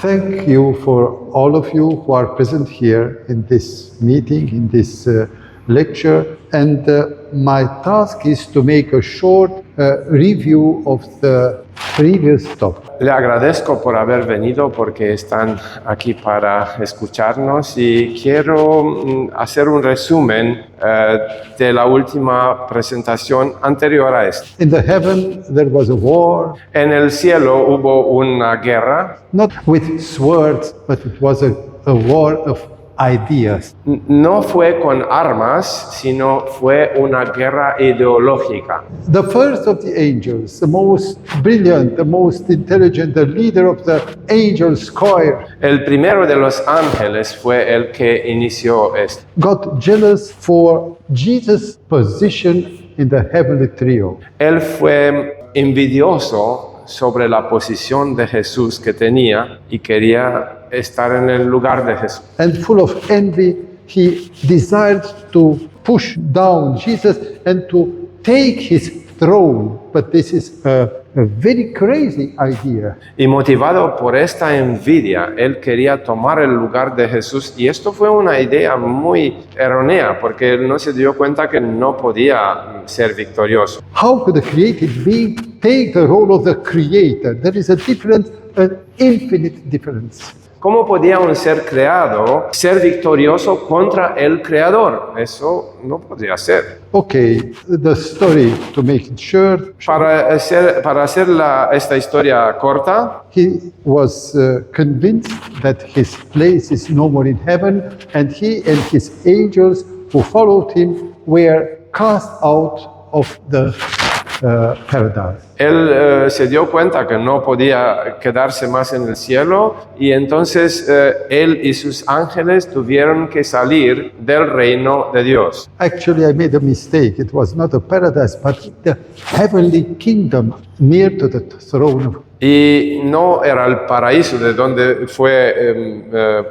thank you for all of you who are present here in this meeting, in this lecture. And my task is to make a short review of the previous topic. Le agradezco por haber venido porque están aquí para escucharnos y quiero hacer un resumen de la última presentación anterior a esta. In the heaven there was a war, En el cielo hubo una guerra, not with swords, but it was a war of ideas. no fue con armas, sino fue una guerra ideológica. The first of the angels, the most brilliant, the most intelligent, the leader of the angels' choir, El primero de los ángeles fue el que inició esto. got jealous for Jesus' position in the heavenly trio. Él fue envidioso sobre la posición de Jesús que tenía y quería estar en el lugar de Jesús. And full of envy, he desired to push down Jesus and to take his throne. But this is a very crazy idea. Y motivado por esta envidia, él quería tomar el lugar de Jesús. Y esto fue una idea muy errónea, porque él no se dio cuenta que no podía ser victorioso. How could a created being take the role of the creator? There is a difference, an infinite difference. ¿Cómo podía un ser creado ser victorioso contra el creador? Eso no podría ser. Okay, the story, to make it short, Para hacer esta historia corta, he was convinced that his place is no more in heaven, and he and his angels who followed him were cast out of the paradise. él se dio cuenta que no podía quedarse más en el cielo y entonces él y sus ángeles tuvieron que salir del reino de Dios. Actually, I made a mistake. It was not a paradise, but the heavenly kingdom near to the throne of. Y no era el paraíso de donde fue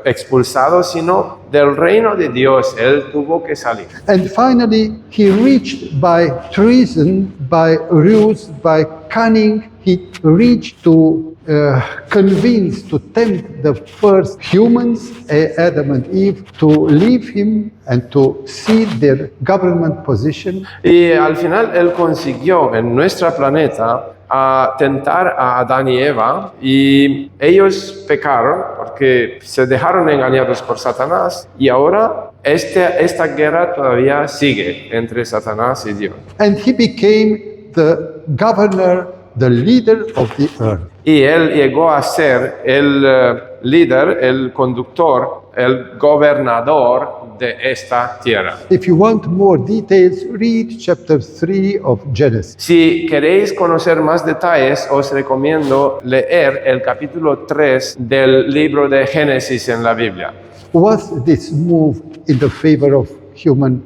expulsado, sino del reino de Dios. Él tuvo que salir. And finally, he reached by treason, by ruse, by cunning, he reached to convince, to tempt the first humans, Adam and Eve, to leave him and to cede their government position. Y al final él consiguió en nuestro planeta a tentar a Adán y Eva, y ellos pecaron porque se dejaron engañados por Satanás, y ahora esta guerra todavía sigue entre Satanás y Dios. And he became the governor, the leader of the earth. Y él llegó a ser el líder, el conductor, el gobernador de esta tierra. If you want more details, read chapter 3 of Genesis. Si queréis conocer más detalles, os recomiendo leer el capítulo 3 del libro de Génesis en la Biblia. Was this move in the favor of human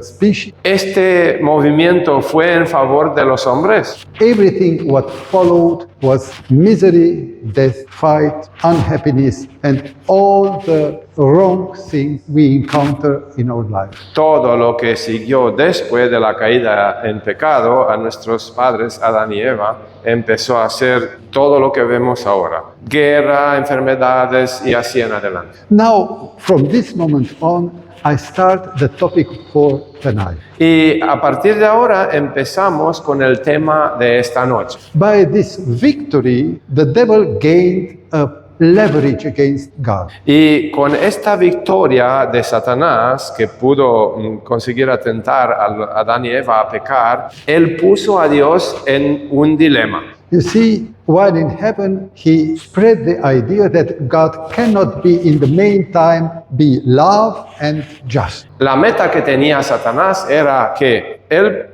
species? Este movimiento fue en favor de los hombres. Everything what followed was misery, death, fight, unhappiness, and all the wrong things we encounter in our life. Todo lo que siguió después de la caída en pecado a nuestros padres, Adán y Eva, empezó a hacer todo lo que vemos ahora. Guerra, enfermedades y así en adelante. Now, from this moment on, I start the topic for tonight. Y a partir de ahora empezamos con el tema de esta noche. By this victory, the devil gained a leverage against God. Y con esta victoria de Satanás, que pudo conseguir atentar a Adán y Eva a pecar, él puso a Dios en un dilema. You see, while in heaven, he spread the idea that God cannot be in the meantime be love and just. La meta que tenía Satanás era que él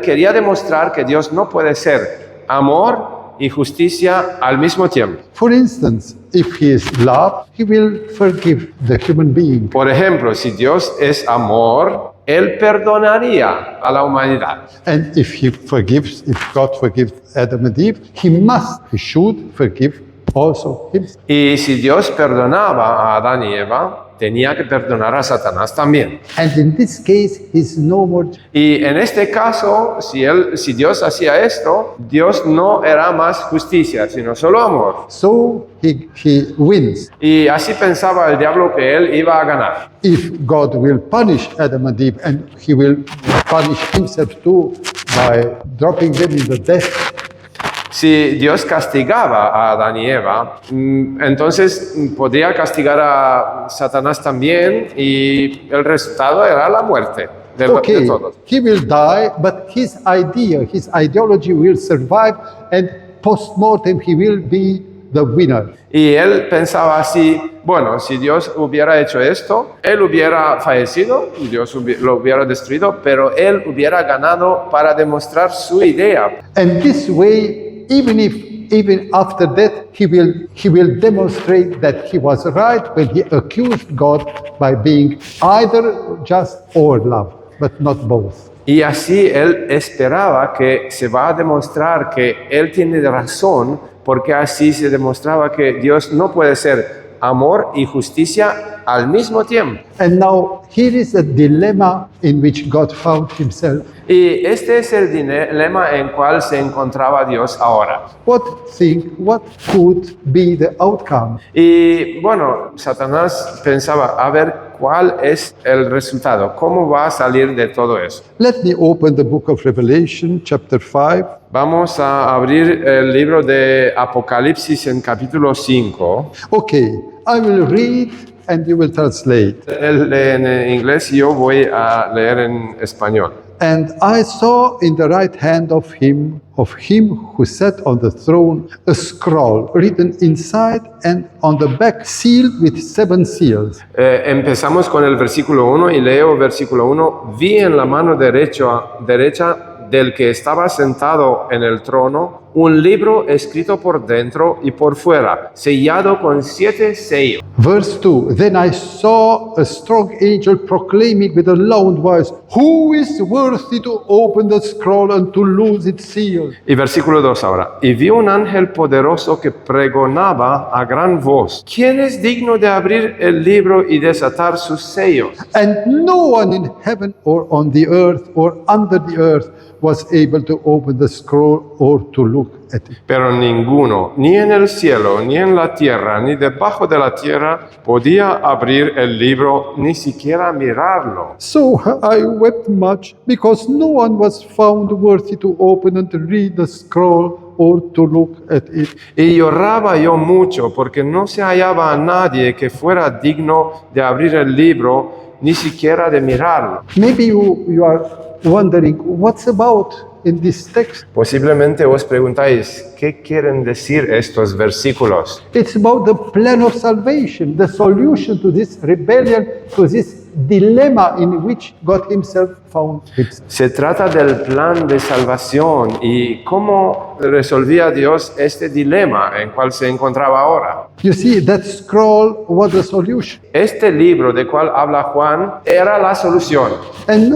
quería demostrar que Dios no puede ser amor y justicia al mismo tiempo. For instance, if he is love, he will forgive the human being. Por ejemplo, si Dios es amor, él perdonaría a la humanidad. And if God forgives Adam and Eve, he should forgive also himself. Y si Dios perdonaba a Adán y Eva, tenía que perdonar a Satanás también. And in this case, he's no more. Y en este caso, si Dios hacía esto, Dios no era más justicia, sino solo amor. So he wins. Y así pensaba el diablo que él iba a ganar. If God will punish Adam and Eve, and he will punish himself too by dropping them in the death, Si Dios castigaba a Adán y Eva, entonces podría castigar a Satanás también y el resultado era la muerte de okay, todos. he will die, but his idea, his ideology will survive, and post-mortem he will be the winner. Y él pensaba así, bueno, si Dios hubiera hecho esto, él hubiera fallecido, Dios lo hubiera destruido, pero él hubiera ganado para demostrar su idea. And this way, even after death, he will demonstrate that he was right when he accused God by being either just or love, but not both. Y así él esperaba que se va a demostrar que él tiene razón, porque así se demostraba que Dios no puede ser amor y justicia al mismo tiempo. And now here is a dilemma in which God found himself. Y este es el dilema en cual se encontraba Dios ahora. What could be the outcome? Y bueno, Satanás pensaba, a ver, ¿cuál es el resultado? ¿Cómo va a salir de todo eso? Let me open the book of Revelation, chapter 5. Vamos a abrir el libro de Apocalipsis en capítulo 5. Okay, I will read and you will translate. Él lee en inglés y yo voy a leer en español. And I saw in the right hand of him who sat on the throne, a scroll written inside and on the back, sealed with 7 seals. Empezamos con el versículo 1 y leo versículo 1. Vi en la mano derecha del que estaba sentado en el trono un libro escrito por dentro y por fuera, sellado con 7 sellos. Verse 2, then I saw a strong angel proclaiming with a loud voice, who is worthy to open the scroll and to loose its seal? Y versículo 2 ahora. Y vi un ángel poderoso que pregonaba a gran voz, ¿quién es digno de abrir el libro y desatar sus sellos? And no one in heaven or on the earth or under the earth was able to open the scroll or to look at it. Pero ninguno, ni en el cielo, ni en la tierra, ni debajo de la tierra, podía abrir el libro, ni siquiera mirarlo. So I wept much because no one was found worthy to open and to read the scroll or to look at it. Y lloraba yo mucho, porque no se hallaba a nadie que fuera digno de abrir el libro, ni siquiera de mirarlo. Maybe you are wondering, what's about in this text? Posiblemente os preguntáis, ¿qué quieren decir estos versículos? It's about the plan of salvation, the solution to this rebellion, to this dilemma in which God himself found himself. Se trata del plan de salvación y cómo resolvía Dios este dilema en cual se encontraba ahora. You see, that scroll was the solution. Este libro de cual habla Juan era la solución. And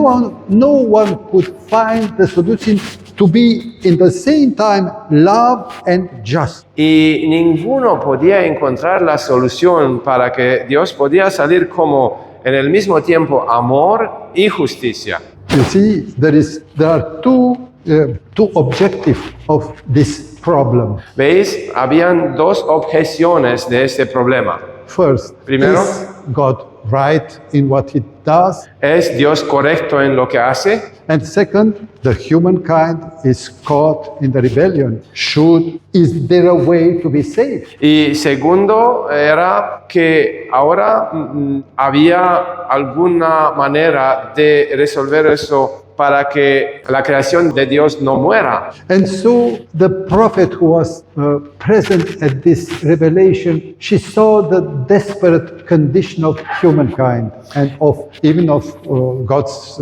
no one could find the solution to be in the same time love and just. Y ninguno podía encontrar la solución para que Dios podía salir como en el mismo tiempo amor y justicia. You see, there are two objectives of this problem. ¿Veis? Habían 2 objeciones de este problema. First, Primero, is God right in what he does? ¿es Dios correcto en lo que hace? And second, the humankind is caught in the rebellion. Is there a way to be saved? Y segundo, era que ahora había alguna manera de resolver eso para que la creación de Dios no muera. And so the prophet who was present at this revelation, she saw the desperate condition of humankind and even of God's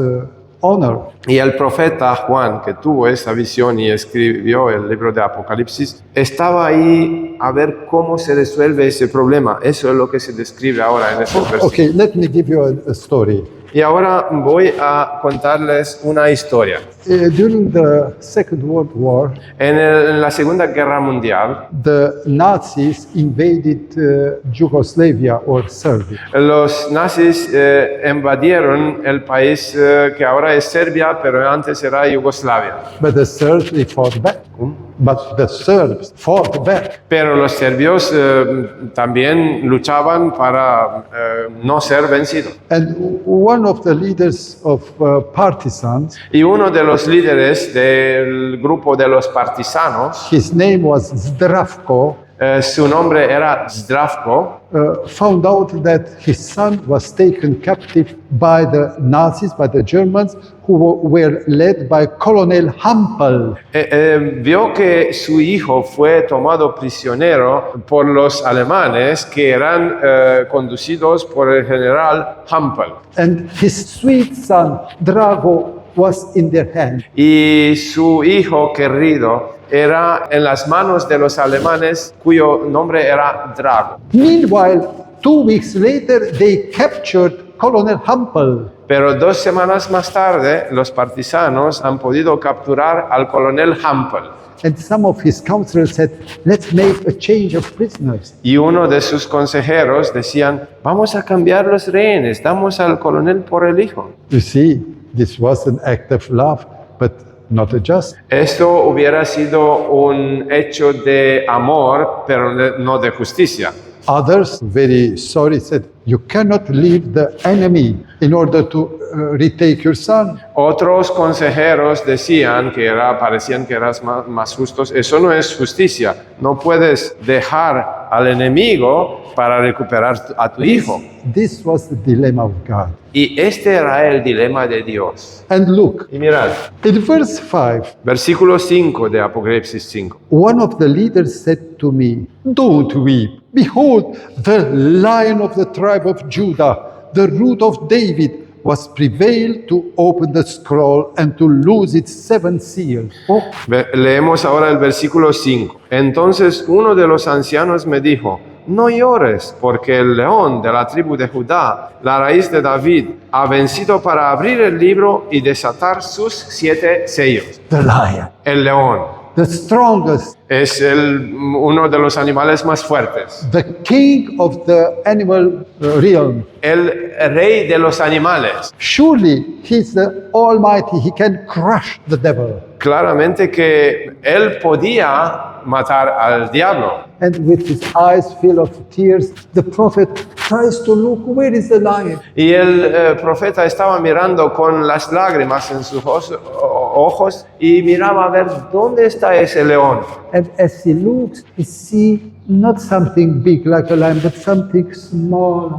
honor. Y el profeta Juan, que tuvo esa visión y escribió el libro de Apocalipsis, estaba ahí a ver cómo se resuelve ese problema. Eso es lo que se describe ahora en esos versículos. Okay, let me give you a story. Y ahora voy a contarles una historia. During the Second World War, En la Segunda Guerra Mundial, the Nazis invaded Yugoslavia or Serbia. los nazis invadieron el país que ahora es Serbia, pero antes era Yugoslavia. But the Serbs, they fought back. But the Serbs fought back. Pero los serbios también luchaban para no ser vencidos. And one of the leaders of partisans, Y uno de los líderes del grupo de los partisanos, his name was Zdravko, su nombre era Zdravko, found out that his son was taken captive by the Nazis, by the Germans, who were led by Colonel Hampel. vio que su hijo fue tomado prisionero por los alemanes que eran conducidos por el general Hampel. And his sweet son, Drago, was in their hands. Y su hijo querido era en las manos de los alemanes cuyo nombre era Drago. Meanwhile, 2 weeks later, they captured Colonel Hampel. Pero 2 semanas más tarde, los partisanos han podido capturar al coronel Hampel. And some of his counselors said, let's make a change of prisoners. Y uno de sus consejeros decían, vamos a cambiar los rehenes, damos al coronel por el hijo. You see, this was an act of love, but not a just. Esto hubiera sido un hecho de amor, pero no de justicia. Others, very sorry, said, you cannot leave the enemy in order to retake your son. Otros consejeros decían parecían que eras más justos. Eso no es justicia. No puedes dejar al enemigo para recuperar a tu hijo. This was the dilemma of God. Y este era el dilema de Dios. And look, Y mirad, in verse 5, versículo 5 de Apocalipsis 5. one of the leaders said to me, don't weep. Behold, the Lion of the tribe of Judah, the root of David, was prevailed to open the scroll and to loose its 7 seals. Oh, Leemos ahora el versículo 5. Entonces uno de los ancianos me dijo, no llores, porque el león de la tribu de Judá, la raíz de David, ha vencido para abrir el libro y desatar sus 7 sellos. the lion, El león the strongest, es uno de los animales más fuertes, the king of the animal realm. el rey de los animales. Surely he's the Almighty, he can crush the devil. Claramente que él podía matar al diablo. And with his eyes full of tears, the prophet tries to look, where is the lion? Y el profeta estaba mirando con las lágrimas en sus ojos y miraba a ver dónde está ese león. And as he looks, he sees not something big like a lion, but something small.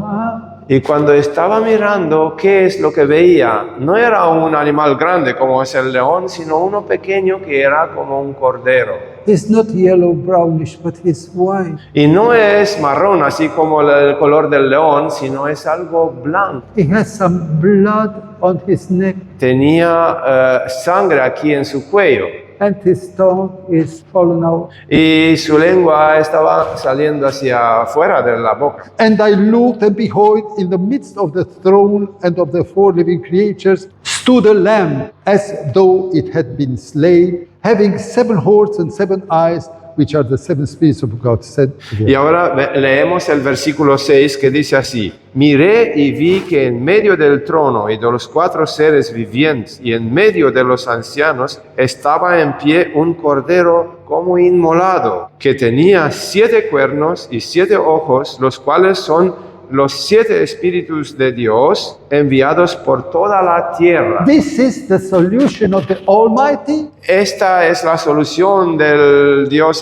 Y cuando estaba mirando, ¿qué es lo que veía? No era un animal grande como es el león, sino uno pequeño que era como un cordero. It's not yellow brownish, but it's white. Y no es marrón, así como el color del león, sino es algo blanco. He has some blood on his neck, Tenía sangre aquí en su cuello. and his tongue is fallen out. Y su lengua estaba saliendo hacia afuera de la boca. And I looked, and behold, in the midst of the throne and of the 4 living creatures stood a lamb, as though it had been slain, having 7 horns and 7 eyes, which are the 7 spirits of God sent together. Y ahora leemos el versículo 6 que dice así: Miré y vi que en medio del trono y de los 4 seres vivientes y en medio de los ancianos estaba en pie un cordero como inmolado, que tenía 7 cuernos y 7 ojos, los cuales son los 7 espíritus de Dios enviados por toda la tierra. This is the solution of the Almighty. Esta es la solución del Dios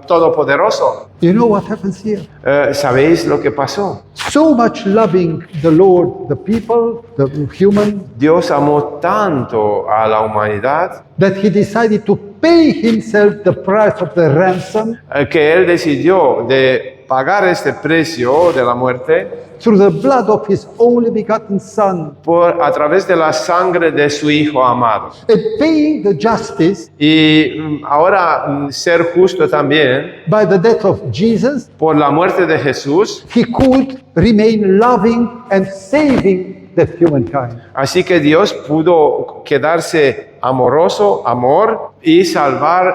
Todopoderoso. You know what happens here? ¿Sabéis lo que pasó? So much loving the Lord, the people, the human, Dios amó tanto a la humanidad that he decided to pay himself the price of the ransom que Él decidió de pagar este precio de la muerte through the blood of his only begotten Son, a través de la sangre de su Hijo amado. and paying the justice Y ahora ser justo también by the death of Jesus, por la muerte de Jesús, he could remain loving and saving the humankind. Así que Dios pudo quedarse amor y salvar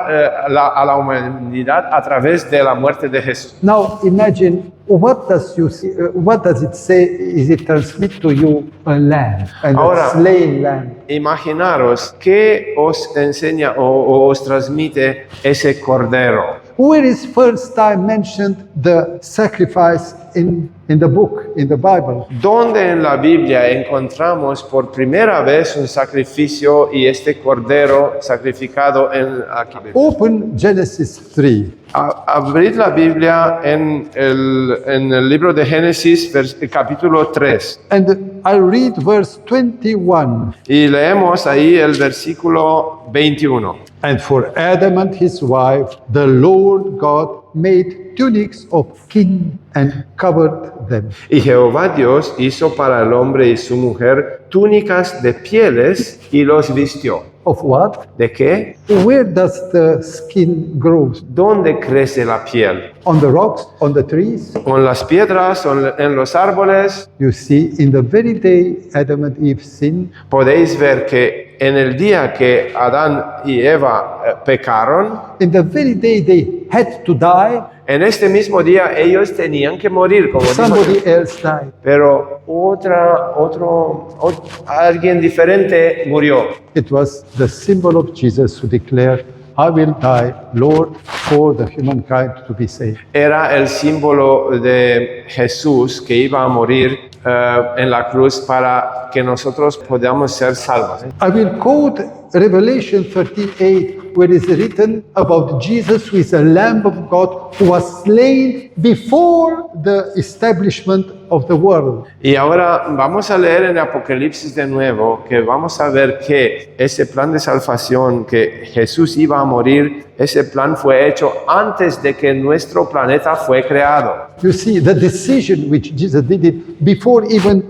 a la humanidad a través de la muerte de Jesús. Now imagine what does it say? Is it transmit to you a lamb and Ahora- a slain lamb? Imaginaros qué os enseña o os transmite ese cordero. Where is first time mentioned the sacrifice in the book, in the Bible? Donde en la Biblia encontramos por primera vez un sacrificio y este cordero sacrificado en aquí. Open Genesis 3. Abrid la Biblia en el libro de Génesis, capítulo 3. And I read verse 21. Y leemos ahí el versículo 21. And for Adam and his wife, the Lord God made tunics of skin and covered them. Y Jehová Dios hizo para el hombre y su mujer túnicas de pieles y los vistió. Of what? ¿De qué? Where does the skin grow? ¿Dónde crece la piel? On the rocks, on the trees? ¿En las piedras o en los árboles? You see, in the very day Adam and Eve sinned, Podéis ver que en el día que Adán y Eva pecaron, in the very day they had to die, en este mismo día ellos tenían que morir, como dijo somebody Dios. else died. Pero alguien diferente murió. It was the symbol of Jesus who declared, I will die, Lord, for the humankind to be saved. Era el símbolo de Jesús que iba a morir en la cruz para que nosotros podamos ser salvos. I will quote Revelation 38, where it is written about Jesus, who is the Lamb of God, who was slain before the establishment of the world. Y ahora vamos a leer en Apocalipsis de nuevo, que vamos a ver que ese plan de salvación, que Jesús iba a morir, ese plan fue hecho antes de que nuestro planeta fue creado. You see, the decision which Jesus did it before even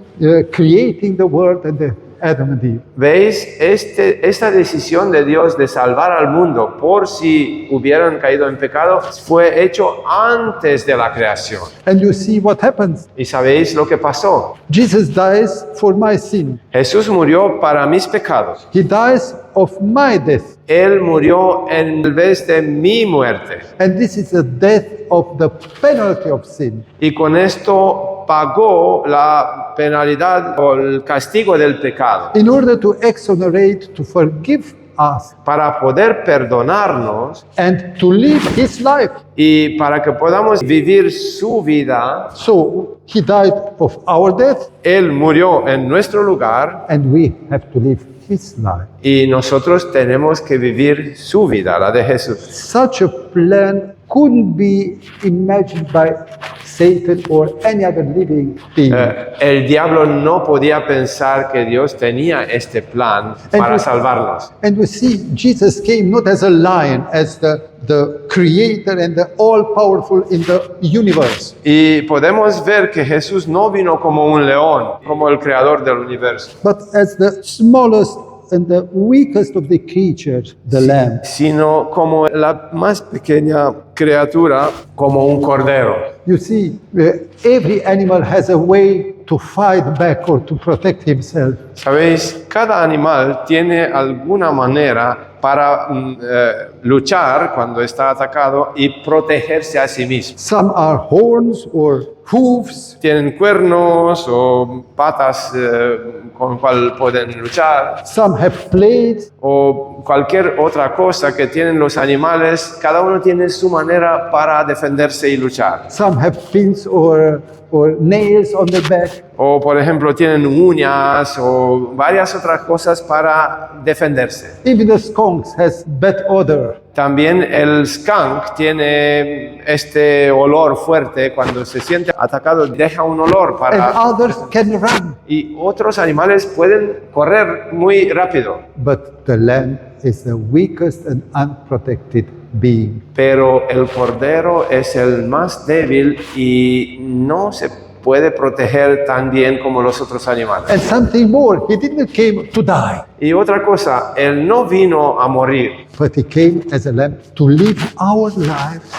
creating the world and the Adam and Eve. ¿Veis? Esta decisión de Dios de salvar al mundo por si hubieran caído en pecado fue hecho antes de la creación. And you see what happens. ¿Y sabéis lo que pasó? Jesus dies for my sin. Jesús murió para mis pecados. He dies of my death. Él murió en vez de mi muerte. And this is the death of the penalty of sin. Y con esto pagó la penalidad o el castigo del pecado. In order to exonerate, to forgive us, Para poder perdonarnos and to live his life. y para que podamos vivir su vida, So he died of our death, Él murió en nuestro lugar and we have to live his life. y nosotros tenemos que vivir su vida, la de Jesús. Such a plan couldn't be imagined by Satan or any other living being. El diablo no podía pensar que Dios tenía este plan para salvarnos. And we see Jesus came not as a lion, as the creator and the all-powerful in the universe. Y podemos ver que Jesús no vino como un león, como el creador del universo, But as the smallest and the weakest of the creatures, the lamb. sino como la más pequeña criatura, como un cordero. You see, every animal has a way to fight back or to protect himself. ¿Sabéis? Cada animal tiene alguna manera para luchar cuando está atacado y protegerse a sí mismo. Some are horns or hooves. Tienen cuernos o patas con cual pueden luchar, Some have blades. o cualquier otra cosa que tienen los animales. Cada uno tiene su manera para defenderse y luchar. Some have pins or nails on the back. O por ejemplo tienen uñas o varias otras cosas para defenderse. Even the skunk has bad odor. También el skunk tiene este olor fuerte. Cuando se siente atacado deja un olor And para... others can run. Y otros animales pueden correr muy rápido. But the lamb is the weakest and unprotected being. Pero el cordero es el más débil y no se puede proteger tan bien como los otros animales. And something more, he didn't came to die, Y otra cosa, él no vino a morir, but he came as a lamb to live our lives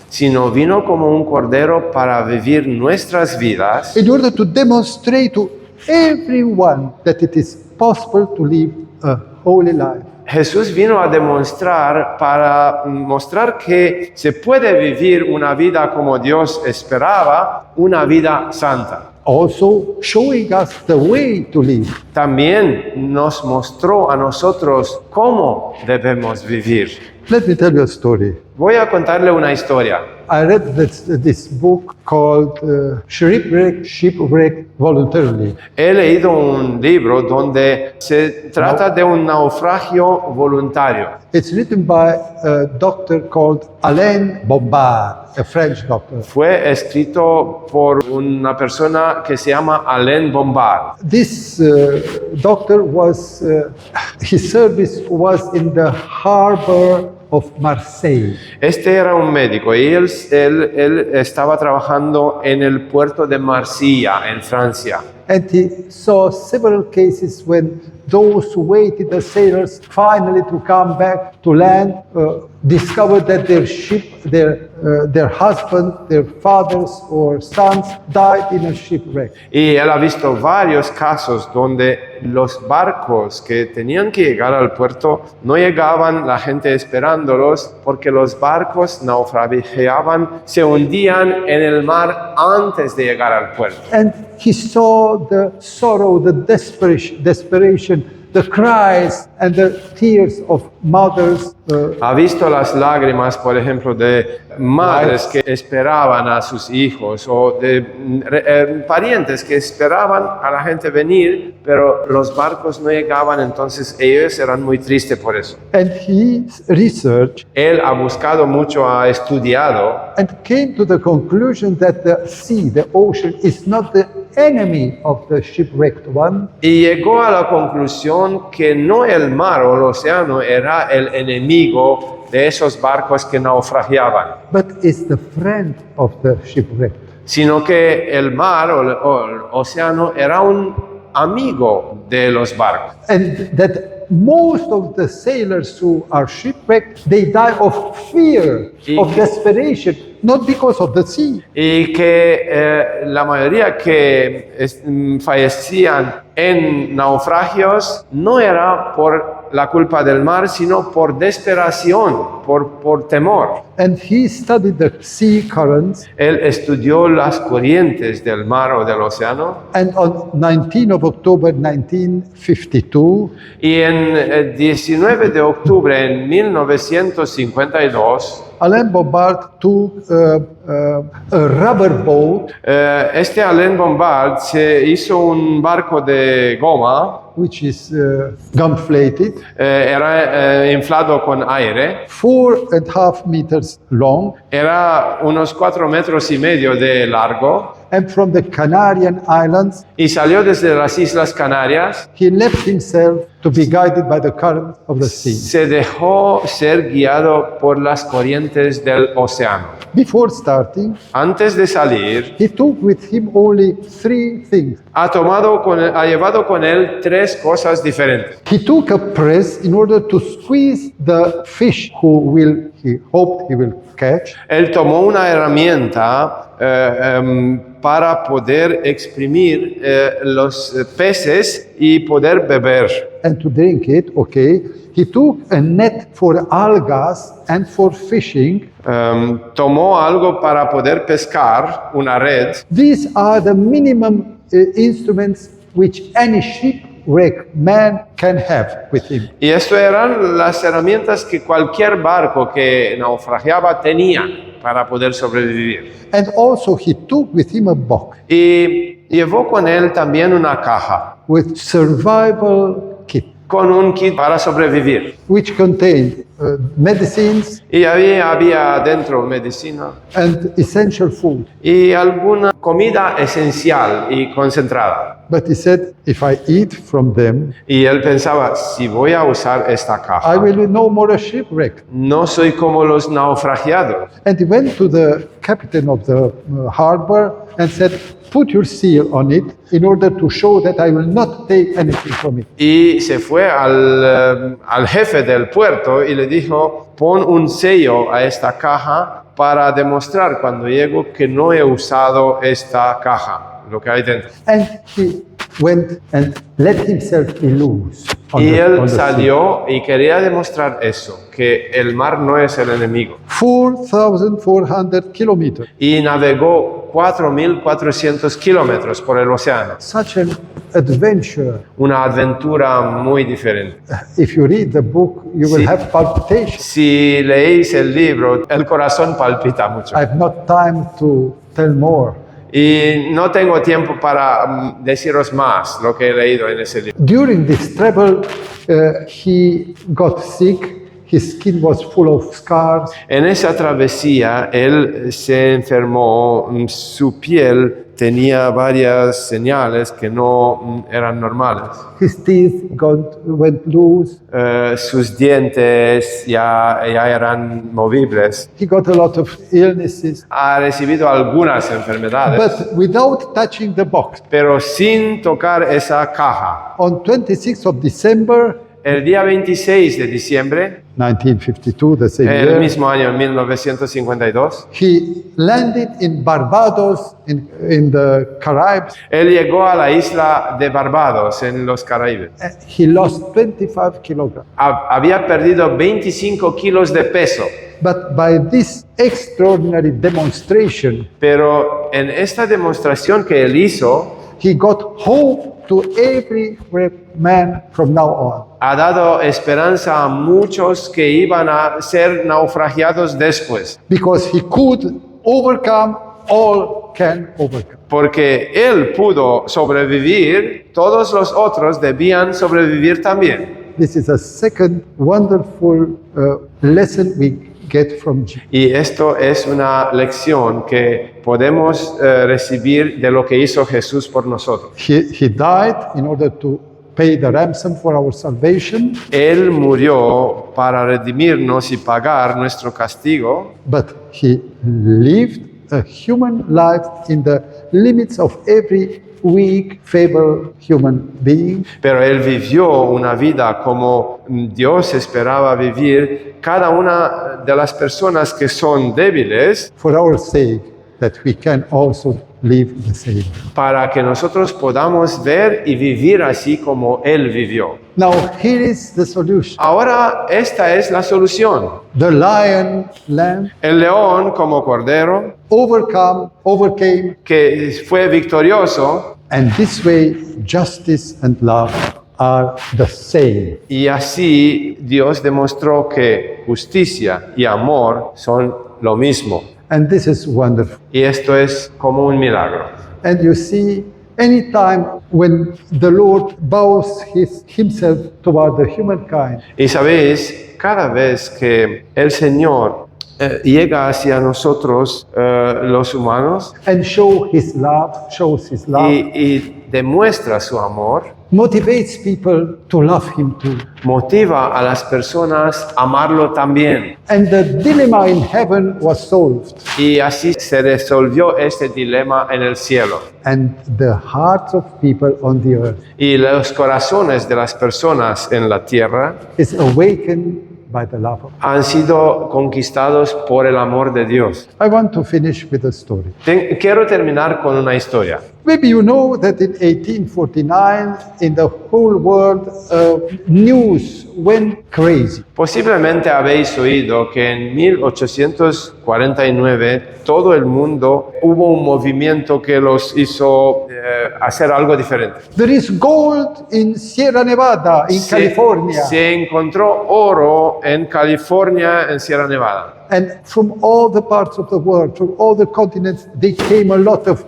sino vino como un cordero para vivir nuestras vidas, in order to demonstrate to everyone that it is possible to live a holy life. Jesús vino a demostrar, para mostrar que se puede vivir una vida como Dios esperaba, una vida santa. Also showing us the way to live. También nos mostró a nosotros cómo debemos vivir. Let me tell you a story. Voy a contarle una historia. I read this book called Shipwreck Voluntarily. He leído un libro donde se trata de un naufragio voluntario. It's written by a doctor called Alain Bombard, a French doctor. Fue escrito por una persona que se llama Alain Bombard. This doctor was, his service was in the harbor of Marseille. Este era un médico y él estaba trabajando en el puerto de Marsella, en Francia. And he saw several cases when those who waited, the sailors, finally to come back to land, discovered that their ship, their husband, their fathers or sons died in a shipwreck. Y él ha visto varios casos donde los barcos que tenían que llegar al puerto no llegaban, la gente esperándolos, porque los barcos naufragiaban, se hundían en el mar antes de llegar al puerto. And he saw the sorrow, the desperation, the cries and the tears of mothers. Ha visto las lágrimas, por ejemplo, de madres que esperaban a sus hijos o de parientes que esperaban a la gente venir, pero los barcos no llegaban, entonces ellos eran muy tristes por eso. And he researched Él ha buscado mucho, ha estudiado and came to the conclusion that the sea, the ocean, is not the enemy of the shipwrecked one, y llegó a la conclusión que no el mar o el océano era el enemigo de esos barcos que naufragiaban, but is the friend of the shipwrecked. sino que el mar o el océano era un amigo de los barcos. And that most of the sailors who are shipwrecked, they die of fear, of desperation, not because of the sea. Y que la mayoría que fallecían en naufragios no era por la culpa del mar, sino por desesperación, por temor. And he studied the sea currents, Él estudió las corrientes del mar o del océano. and on 19 of October 1952, Y en el 19 de octubre en 1952, Alain Bombard took a rubber boat, este Alain Bombard se hizo un barco de goma, which is gunflated, era inflado con aire, 4.5 meters long, era unos 4 metros y medio de largo, and from the Canarian Islands, y salió desde las Islas Canarias. he left himself to be guided by the current of the sea. Se dejó ser guiado por las corrientes del océano. Before starting, Antes de salir, he took with him only 3 things. ha llevado con él 3 cosas diferentes. He took a press in order to squeeze the fish he hoped he will catch. Él tomó una herramienta para poder exprimir los peces y poder beber. And to drink it, okay. He took a net for algas and for fishing. Tomó algo para poder pescar, una red. These are the minimum instruments which any shipwrecked man can have with him. Y esto eran las herramientas que cualquier barco que naufragiaba tenía para poder sobrevivir. And also he took with him a box Y llevó con él también una caja with survival kit, con un kit para sobrevivir. which contained medicines Y había dentro medicina and essential food. y alguna comida esencial y concentrada. But he said, if I eat from them, Y él pensaba, si voy a usar esta I caja, will be no more a shipwreck. no soy como los naufragiados. And he went to the captain of the harbor and said, put your seal on it in order to show that I will not take anything from it. Y se fue al jefe del puerto y le dijo, pon un sello a esta caja para demostrar cuando llego que no he usado esta caja, lo que hay dentro. And he went and let himself be loose on Y the él sea. salió y quería demostrar eso, que el mar no es el enemigo. 4,400 kilometers. Y navegó 4.400 kilómetros por el océano. Such an adventure. Una aventura muy diferente. If you read the book, you will Sí. have palpitations. Si leéis el libro, el corazón palpita mucho. I have not time to tell more. Y no tengo tiempo para deciros más lo que he leído en ese libro. During this travel, he got sick. His skin was full of scars. En esa travesía, él se enfermó, su piel tenía varias señales que no eran normales. His teeth went loose. Sus dientes ya eran movibles. He got a lot of illnesses. Ha recibido algunas enfermedades, But without touching the box. pero sin tocar esa caja. On 26th of December, El día 26 de diciembre, 1952, the same el year, mismo año 1952, he landed in Barbados in the Caribbean. él llegó a la isla de Barbados, en los Caraíbes. He lost 25 kilograms. Había perdido 25 kilos de peso, But by this extraordinary demonstration, pero en esta demostración que él hizo, he got hope to every man from now on. ha dado esperanza a muchos que iban a ser naufragiados después, Because he could overcome, all can overcome. porque él pudo sobrevivir, todos los otros debían sobrevivir también. This is a second wonderful lesson we get from Jesus. Y esto es una lección que podemos recibir de lo que hizo Jesús por nosotros. He died in order to pay the ransom for our salvation, Él murió para redimirnos y pagar nuestro castigo, but he lived a human life in the limits of every weak, feeble human being. pero Él vivió una vida como Dios esperaba vivir cada una de las personas que son débiles, For our sake, that we can also live the same. para que nosotros podamos ver y vivir así como Él vivió. Now, here is the solution. Ahora, esta es la solución. The lion, lamb, El león como cordero, overcame, que fue victorioso, and this way, justice and love are the same. y así Dios demostró que justicia y amor son lo mismo. And this is wonderful. Y esto es como un milagro. And you see, anytime when the Lord bows himself toward the humankind, Y sabéis, cada vez que el Señor llega hacia nosotros, los humanos, and shows his love, y demuestra su amor, motivates people to love him too. motiva a las personas a amarlo también. And the dilemma in heaven was solved. Y así se resolvió este dilema en el cielo. And the hearts of people on the earth Y los corazones de las personas en la tierra is awakened by the love of God. han sido conquistados por el amor de Dios. I want to finish with a story. Quiero terminar con una historia. Maybe you know that in 1849, in the whole world, news went crazy. Posiblemente habéis oído que en 1849 todo el mundo hubo un movimiento que los hizo hacer algo diferente. There is gold in Sierra Nevada, in California. Se encontró oro en California, en Sierra Nevada. And from all the parts of the world, from all the continents, they came a lot of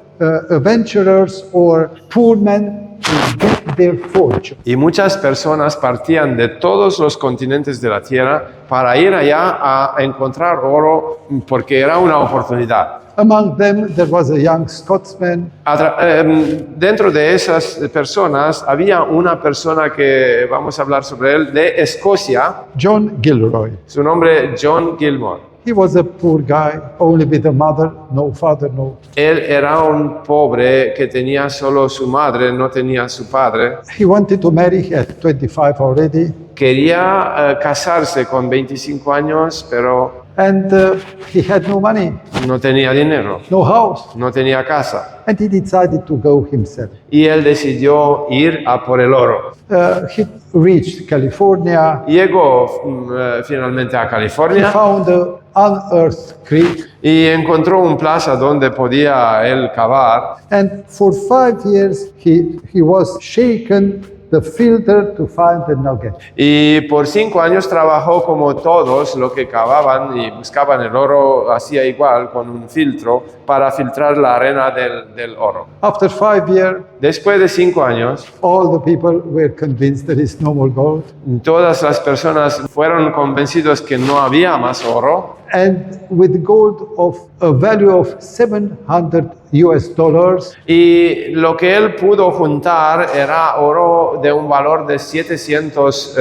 adventurers or poor men to get their fortune. Y muchas personas partían de todos los continentes de la tierra para ir allá a encontrar oro porque era una oportunidad. Among them, there was a young Scotsman. Dentro de esas personas había una persona que vamos a hablar sobre él, de Escocia, John Gilroy. su nombre John Gilmore. He was a poor guy, only with a mother, no father, no. Él era un pobre que tenía solo su madre, no tenía su padre. He wanted to marry at 25 already. Quería casarse con 25 años, pero And he had no money, no tenía dinero, no house. no tenía casa. And he decided to go himself. Y él decidió ir a por el oro. He reached California. Llegó finalmente a He California found an unearthed creek. y encontró un plaza donde podía él cavar. And for 5 years, he was shaken the filter to find the nugget. Y por 5 años trabajó como todos los que cavaban y buscaban el oro, hacía igual con un filtro para filtrar la arena del oro. After 5 years, Después de 5 años, all the people were convinced there is no more gold. todas las personas fueron convencidos que no había más oro. And with gold of a value of $700, Y lo que él pudo juntar era oro de un valor de $700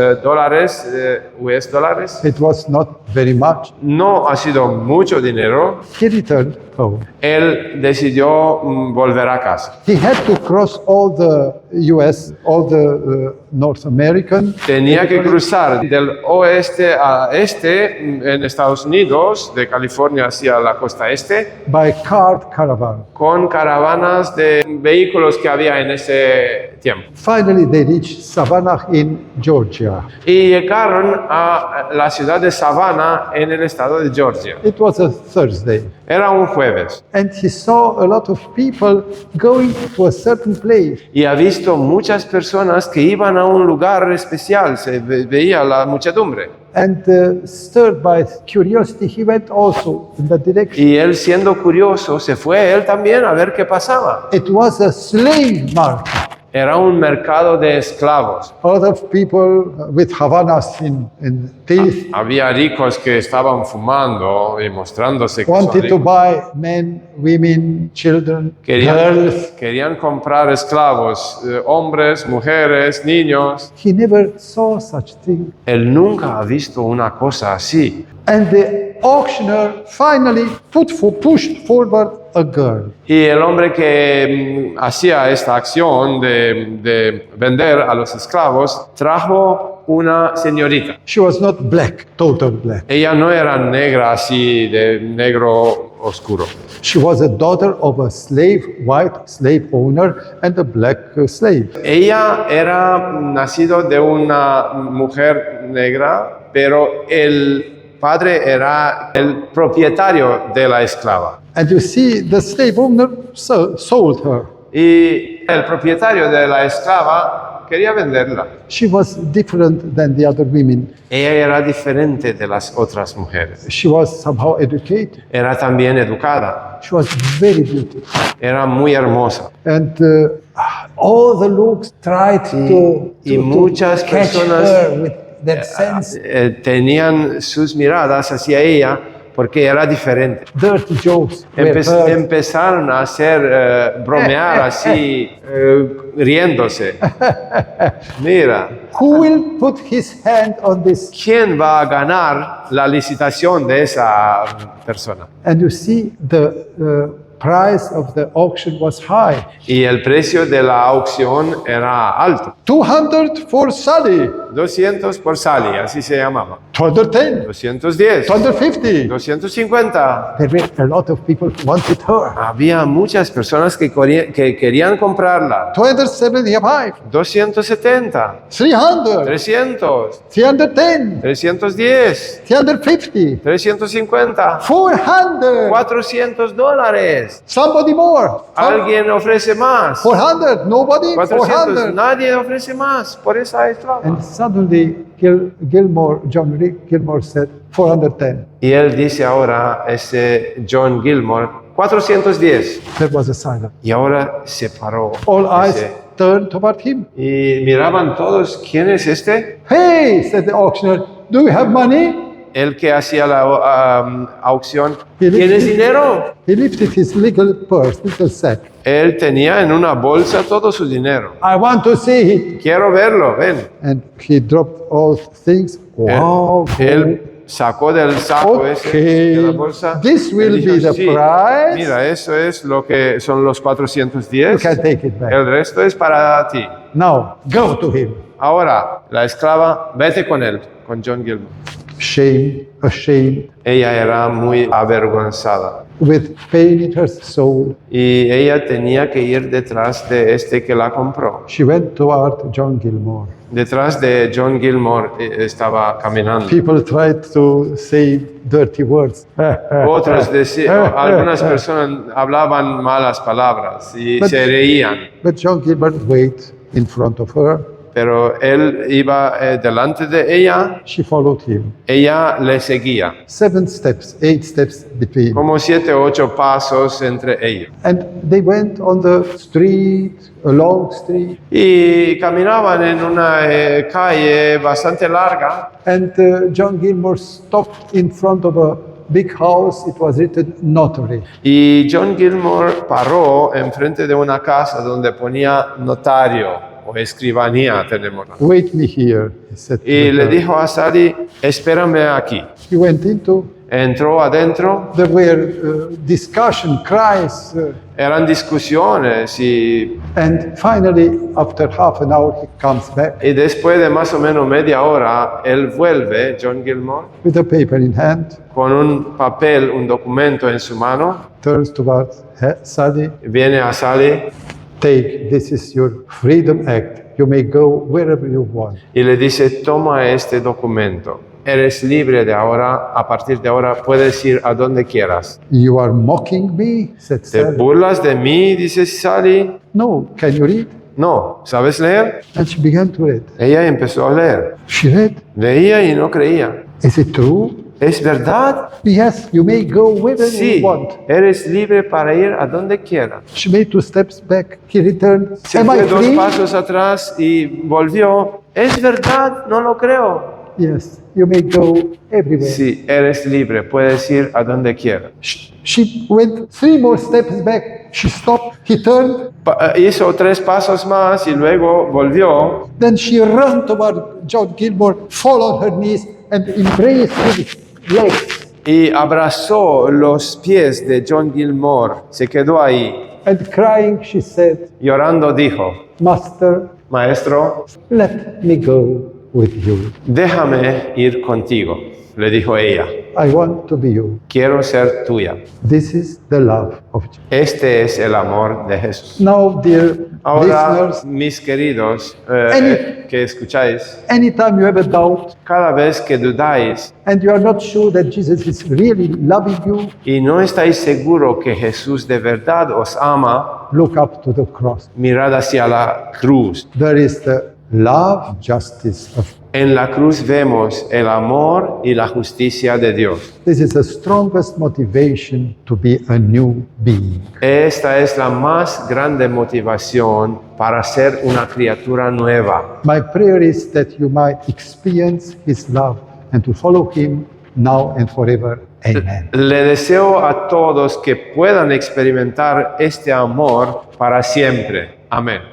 US dólares. it was not very much. No ha sido mucho dinero. He returned home. Él decidió volver a casa. He had to cross all the US, all the North American. Tenía que cruzar del oeste a este en Estados Unidos, de California hacia la costa este, By cart caravan. con caravanas de vehículos que había en ese tiempo. Finally, they reached Savannah in Georgia. Y llegaron a la ciudad de Savannah en el estado de Georgia. It was a Thursday. Era un jueves And he saw a lot of people going to a certain place. y ha visto muchas personas que iban a un lugar especial, se veía la muchedumbre. And stirred by curiosity, he went also in that direction. Y él, siendo curioso, se fue él también a ver qué pasaba. It was a slave market. Era un mercado de esclavos. A lot of people with Havanas in teeth Había ricos que estaban fumando y mostrándose que son wanted to ricos. buy men, women, children, girls. Querían comprar esclavos, hombres, mujeres, niños. He never saw such thing. Él nunca ha visto una cosa así. And the auctioneer finally pushed forward a girl. Y el hombre que hacía esta acción de vender a los esclavos trajo una señorita. She was not black, total black. Ella no era negra así, de negro oscuro. She was a daughter of a slave, white slave owner, and a black slave. Ella era nacido de una mujer negra, pero el padre era el propietario de la esclava. And you see, the slave owner sold her. Y el propietario de la esclava quería venderla. She was different than the other women. Ella era diferente de las otras mujeres. She was somehow educated. Era también educada. She was very beautiful. Era muy hermosa. And all the looks tried to muchas catch personas her with their sense. Tenían sus miradas hacia ella porque era diferente. Dirty jokes were heard. Empezaron a hacer bromear así, riéndose. Mira, Who will put his hand on this? ¿quién va a ganar la licitación de esa persona? And you see, the price of the auction was high. Y el precio de la aucción era alto. 200 for Sally, 200 por Sally, así se llamaba. 210, 210, 250. 250. There were a lot of people who wanted her. Había muchas personas que querían comprarla. 275, 270, 300, 300, 310, 310, 350, 350, 400. $400. Somebody more. Alguien ofrece más. 400. Nobody. 400. 400. Nadie ofrece más por esa esclava. And suddenly, John Gilmore said 410. Y él dice ahora, John Gilmore, 410. There was a silence. Y ahora se paró. All eyes Dice, turned toward him. y miraban todos, ¿quién es este? Hey, said the auctioneer, do you have money? El que hacía la aucción. He ¿Tienes lifted- dinero? He lifted his little purse, little sack. Él tenía en una bolsa todo su dinero. I want to see it. Quiero verlo, ven. And he dropped all things. Wow. Él sacó del saco ese de la bolsa. This will Él dijo, be the "Sí, price. Mira, eso es lo que son los You 410. can take it back. El resto es para ti. Now, go to him. Ahora, la esclava, vete con él, con John Gilmore. shame, ashamed, Ella era muy avergonzada with pain in her soul. y ella tenía que ir detrás de este que la compró. She went toward John Gilmore. Detrás de John Gilmore estaba caminando. People tried to say dirty words. Otros algunas personas hablaban malas palabras y But- se reían, But John Gilmore waited in front of her. pero él iba delante de ella, She followed him. ella le seguía, 7 steps, 8 steps between. como 7 o 8 pasos entre ellos. And they went on the street, a long street. Y caminaban en una calle bastante larga And John Gilmore stopped in front of a big house. It was written notary. y John Gilmore paró enfrente de una casa donde ponía notario o escribanía, tenemos. Wait me here, he said. to Y le her. dijo a Sally, espérame aquí. He went into. Entró adentro, There were discussion, cries, eran discusiones and finally, after half an hour, he comes back y después de más o menos media hora, él vuelve, John Gilmore, with a paper in hand, con un papel, un documento en su mano, turns towards Sally. viene a Sally Take, this is your Freedom Act. You may go wherever you want. y le dice, toma este documento. Eres libre de ahora, a partir de ahora puedes ir a donde quieras. You are mocking me, said ¿Te Sally. burlas de mí? Dice Sally. No, can you read? No, ¿sabes leer? And she began to read. Ella empezó a leer. She read, Leía y no creía. is it true? ¿Es verdad? Yes, you may go wherever Sí, you want. eres libre para ir a donde quieras. She made 2 steps back. He returned. Se Am I fue 2 free? pasos atrás y volvió. ¿Es verdad? No lo creo. Yes, you may go everywhere. Sí, eres libre, puedes ir a donde quieras. She went 3 more steps back. She stopped. He turned. Hizo 3 pasos más y luego volvió. Then she ran toward John Gilmore, fall on her knees, and embraced his legs. Y abrazó los pies de John Gilmore. Se quedó ahí. And crying, she said, Llorando dijo, Master, Maestro, let me go with you. déjame ir contigo, le dijo ella. I want to be you. Quiero ser tuya. This is the love of Jesus. Este es el amor de Jesús. Now, dear Ahora, listeners, mis queridos que escucháis, anytime you have a doubt cada vez que dudáis and you are not sure that Jesus is really loving you, y no estáis seguros que Jesús de verdad os ama, look up to the cross. mirad hacia la cruz. There is the love, justice of En la cruz vemos el amor y la justicia de Dios. This is the strongest motivation to be a new being. Esta es la más grande motivación para ser una criatura nueva. My prayer is that you might experience His love and to follow Him now and forever. Amen. Le deseo a todos que puedan experimentar este amor para siempre. Amén.